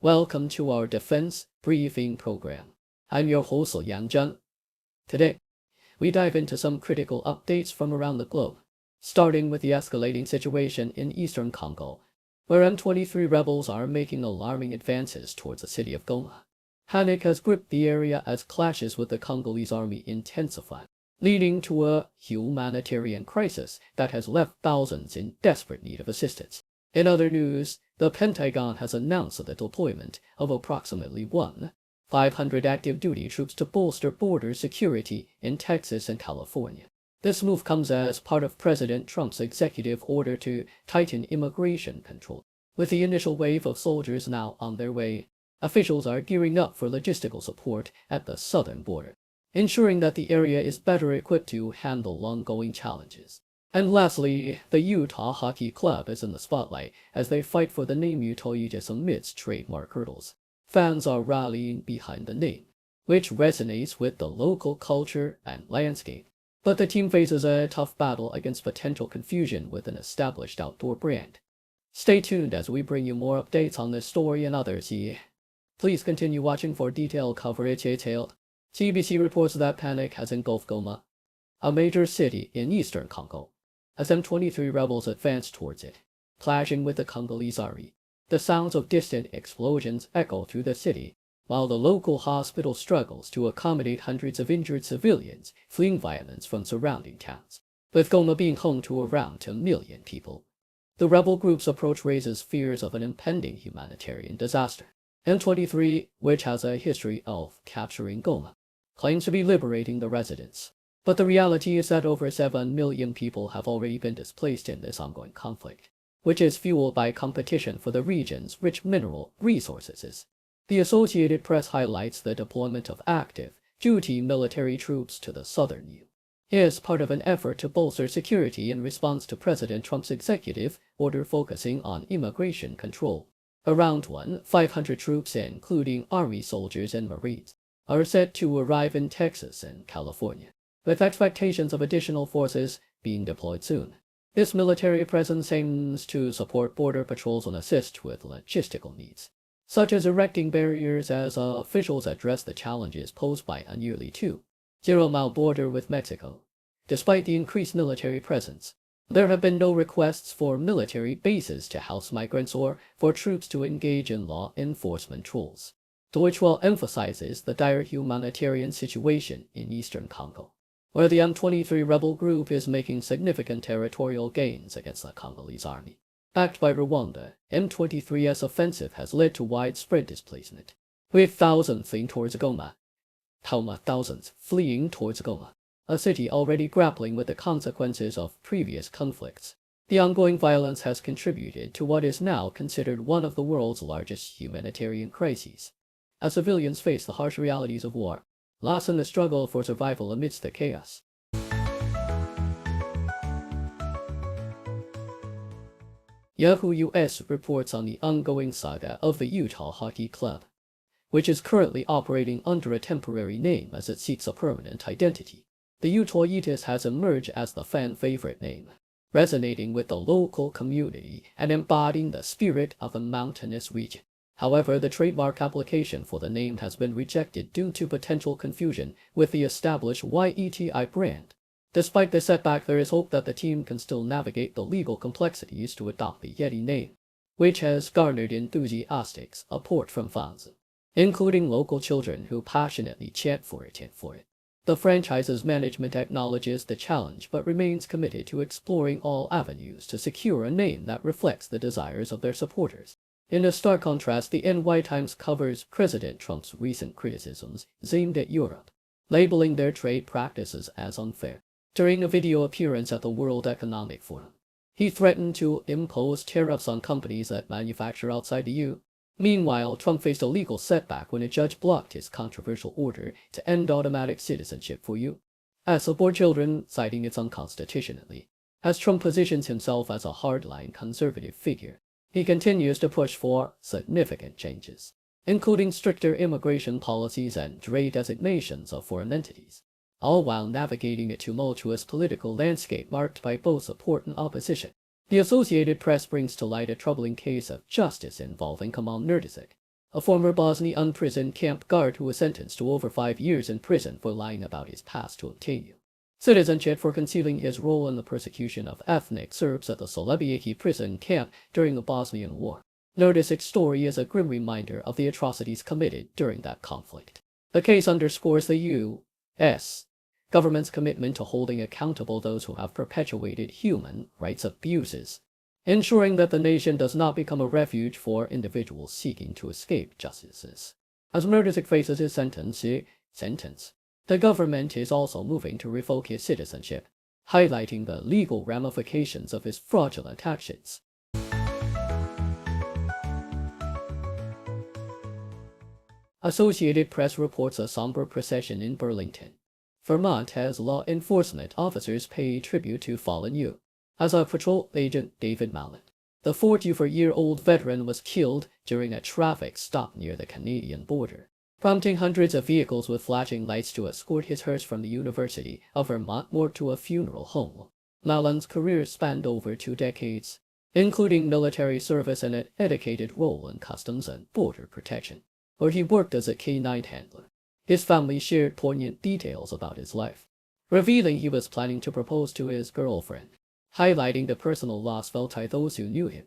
Welcome to our Defense Briefing Program. I'm your host, Liang Jun. Today, we dive into some critical updates from around the globe, starting with the escalating situation in eastern Congo, where M23 rebels are making alarming advances towards the city of Goma. Panic has gripped the area as clashes with the Congolese army intensify, leading to a humanitarian crisis that has left thousands in desperate need of assistance. In other news, the Pentagon has announced the deployment of approximately 1,500 active duty troops to bolster border security in Texas and California. This move comes as part of President Trump's executive order to tighten immigration control. With the initial wave of soldiers now on their way, officials are gearing up for logistical support at the southern border, ensuring that the area is better equipped to handle ongoing challenges. And lastly, the Utah Hockey Club is in the spotlight as they fight for the name Utah Yetis amidst trademark hurdles. Fans are rallying behind the name, which resonates with the local culture and landscape. But the team faces a tough battle against potential confusion with an established outdoor brand. Stay tuned as we bring you more updates on this story and others here. Please continue watching for detailed coverage. CBC reports that panic has engulfed Goma, a major city in eastern Congo, as M23 rebels advance towards it, clashing with the Congolese army. The sounds of distant explosions echo through the city, while the local hospital struggles to accommodate hundreds of injured civilians fleeing violence from surrounding towns. With Goma being home to around 2 million people, the rebel group's approach raises fears of an impending humanitarian disaster. M23, which has a history of capturing Goma, claims to be liberating the residents. But the reality is that over 7 million people have already been displaced in this ongoing conflict, which is fueled by competition for the region's rich mineral resources. The Associated Press highlights the deployment of active duty military troops to the southern U.S. is part of an effort to bolster security in response to President Trump's executive order focusing on immigration control. Around 1,500 troops, including Army soldiers and Marines, are set to arrive in Texas and California, with expectations of additional forces being deployed soon. This military presence aims to support border patrols and assist with logistical needs, such as erecting barriers as officials address the challenges posed by a nearly 2-0-mile border with Mexico. Despite the increased military presence, there have been no requests for military bases to house migrants or for troops to engage in law enforcement patrols, which emphasizes the dire humanitarian situation in eastern Congo, where the M23 rebel group is making significant territorial gains against the Congolese army. Backed by Rwanda, M23's offensive has led to widespread displacement, with thousands fleeing towards Goma, a city already grappling with the consequences of previous conflicts. The ongoing violence has contributed to what is now considered one of the world's largest humanitarian crises, as civilians face the harsh realities of war, loss, and the struggle for survival amidst the chaos. Yahoo US reports on the ongoing saga of the Utah Hockey Club, which is currently operating under a temporary name as it seeks a permanent identity. The Utah Yetis has emerged as the fan-favorite name, resonating with the local community and embodying the spirit of a mountainous region. However, the trademark application for the name has been rejected due to potential confusion with the established YETI brand. Despite the setback, there is hope that the team can still navigate the legal complexities to adopt the Yeti name, which has garnered enthusiastic support from fans, including local children who passionately chant for it. The franchise's management acknowledges the challenge but remains committed to exploring all avenues to secure a name that reflects the desires of their supporters. In a stark contrast, the NY Times covers President Trump's recent criticisms aimed at Europe, labeling their trade practices as unfair. During a video appearance at the World Economic Forum, he threatened to impose tariffs on companies that manufacture outside the EU. Meanwhile, Trump faced a legal setback when a judge blocked his controversial order to end automatic citizenship for U.S. born children, citing its unconstitutionality. As Trump positions himself as a hardline conservative figure, he continues to push for significant changes, including stricter immigration policies and trade designations of foreign entities, all while navigating a tumultuous political landscape marked by both support and opposition. The Associated Press brings to light a troubling case of justice involving Kamal Nerdizek, a former Bosnian prison camp guard who was sentenced to over 5 years in prison for lying about his past to obtain citizenship for concealing his role in the persecution of ethnic Serbs at the Srebrenica prison camp during the Bosnian War. Nerdisic's story is a grim reminder of the atrocities committed during that conflict. The case underscores the U.S. government's commitment to holding accountable those who have perpetuated human rights abuses, ensuring that the nation does not become a refuge for individuals seeking to escape justice. As Nerdisic faces his sentence, the government is also moving to revoke his citizenship, highlighting the legal ramifications of his fraudulent actions. Associated Press reports a somber procession in Burlington, Vermont, as law enforcement officers pay tribute to fallen U.S. Patrol Agent David Mallet. The 44-year-old veteran was killed during a traffic stop near the Canadian border, prompting hundreds of vehicles with flashing lights to escort his hearse from the University of Vermont morgue to a funeral home. Mallet's career spanned over 2 decades, including military service and a dedicated role in Customs and Border Protection, where he worked as a K-9 handler. His family shared poignant details about his life, revealing he was planning to propose to his girlfriend, highlighting the personal loss felt by those who knew him.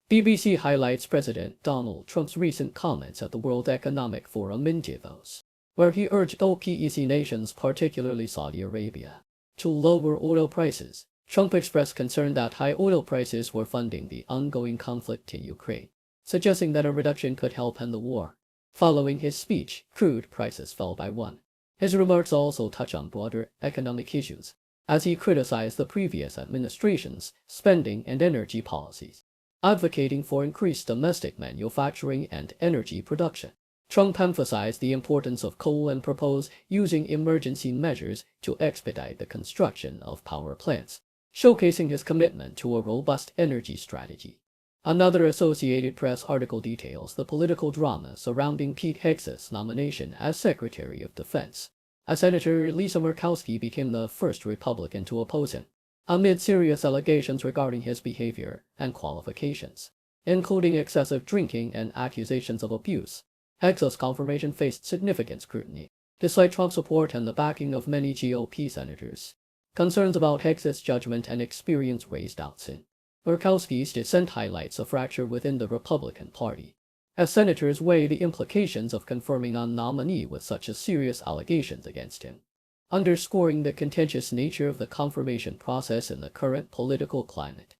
BBC highlights President Donald Trump's recent comments at the World Economic Forum in Davos, where he urged OPEC nations, particularly Saudi Arabia, to lower oil prices. Trump expressed concern that high oil prices were funding the ongoing conflict in Ukraine, suggesting that a reduction could help end the war. Following his speech, crude prices fell by 1. His remarks also touch on broader economic issues, as he criticized the previous administration's spending and energy policies, advocating for increased domestic manufacturing and energy production. Trump emphasized the importance of coal and proposed using emergency measures to expedite the construction of power plants, showcasing his commitment to a robust energy strategy. Another Associated Press article details the political drama surrounding Pete Hegseth's nomination as Secretary of Defense, as Senator Lisa Murkowski became the first Republican to oppose him, amid serious allegations regarding his behavior and qualifications, including excessive drinking and accusations of abuse. Hegseth's confirmation faced significant scrutiny, despite Trump's support and the backing of many GOP senators. Concerns about Hegseth's judgment and experience raised doubts in Murkowski's dissent highlights a fracture within the Republican Party, as senators weigh the implications of confirming a nominee with such serious allegations against him, underscoring the contentious nature of the confirmation process in the current political climate.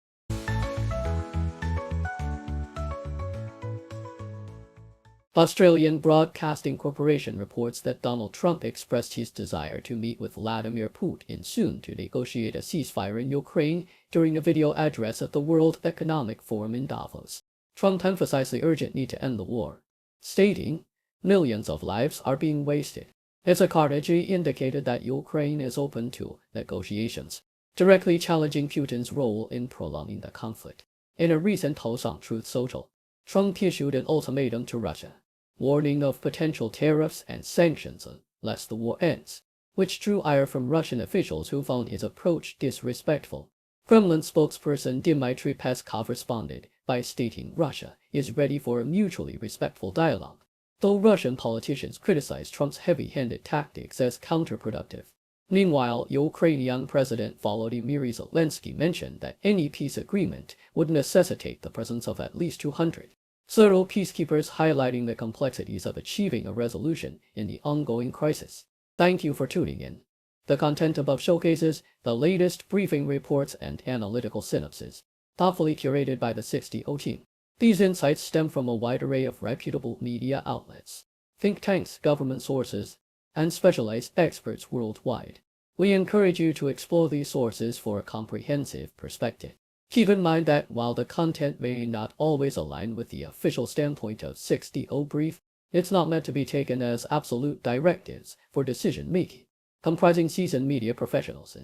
Australian Broadcasting Corporation reports that Donald Trump expressed his desire to meet with Vladimir Putin soon to negotiate a ceasefire in Ukraine during a video address at the World Economic Forum in Davos. Trump emphasized the urgent need to end the war, stating, "Millions of lives are being wasted." His strategy indicated that Ukraine is open to negotiations, directly challenging Putin's role in prolonging the conflict. In a recent post on Truth Social, Trump issued an ultimatum to Russia, warning of potential tariffs and sanctions unless the war ends, which drew ire from Russian officials who found his approach disrespectful. Kremlin spokesperson Dmitry Peskov responded by stating Russia is ready for a mutually respectful dialogue, though Russian politicians criticized Trump's heavy-handed tactics as counterproductive. Meanwhile, Ukrainian President Volodymyr Zelensky mentioned that any peace agreement would necessitate the presence of at least 200 Zero peacekeepers, highlighting the complexities of achieving a resolution in the ongoing crisis. Thank you for tuning in. The content above showcases the latest briefing reports and analytical synopses, thoughtfully curated by the 60O team. These insights stem from a wide array of reputable media outlets, think tanks, government sources, and specialized experts worldwide. We encourage you to explore these sources for a comprehensive perspective. Keep in mind that while the content may not always align with the official standpoint of 60O Brief, it's not meant to be taken as absolute directives for decision-making. Comprising seasoned media professionals,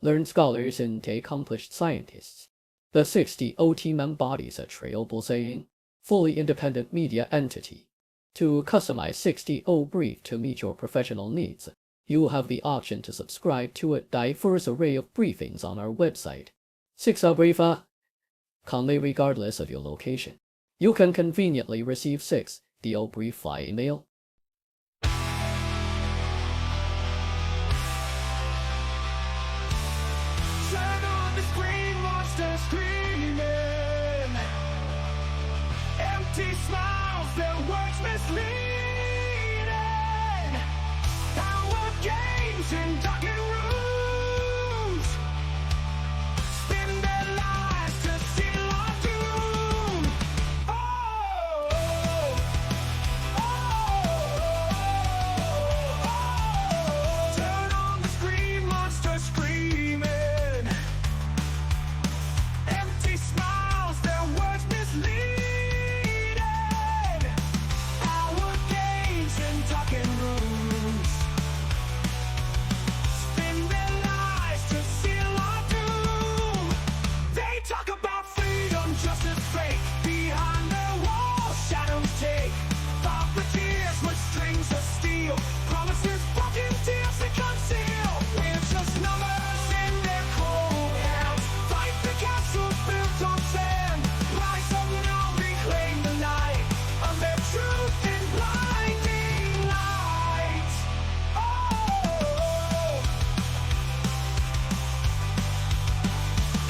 learned scholars, and accomplished scientists, the 60O team embodies a trailblazing, fully independent media entity. To customize 60O Brief to meet your professional needs, you have the option to subscribe to a diverse array of briefings on our website, 60brief.com. Regardless of your location, you can conveniently receive 6 the old brief fly email. Turn on the screen, monsters screaming. Empty smiles, their words misleading. Power games in darkened rooms. Spin their lives to seal our doom. Oh, oh, oh. Turn on the screen, monsters screaming. Empty smiles, their words misleading. Our games in darkened rooms. Spin their lives to seal our doom. They talk about freedom, justice, fake. Behind their walls, shadows take. Puppeteers with strings of steel. Promises, broken deals they conceal. We're just numbers in their cold hands. Fight the castles built on sand. Rise up now, reclaim the night of their truth in blinding light. Oh,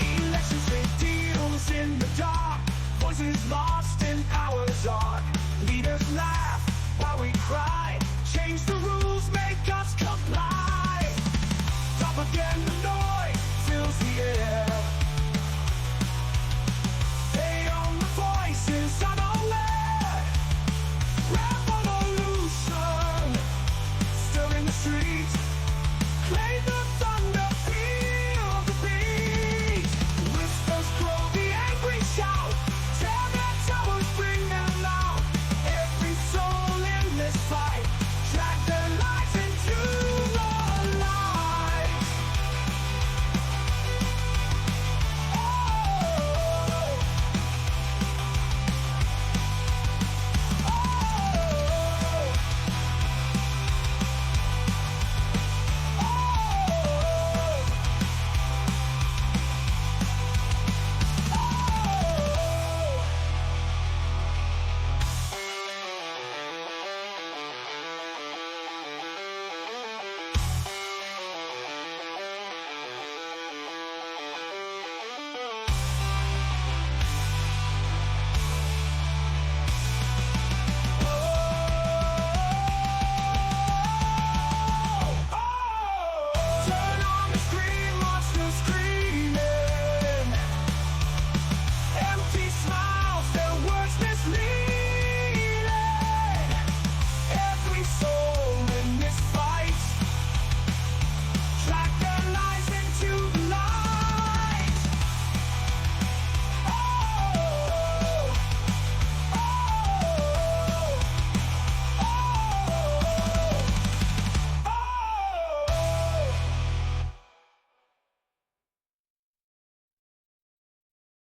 elections with deals in the dark. Voices lost in power's arc. Leaders laugh while we cry. Change the rules, make us comply. Propaganda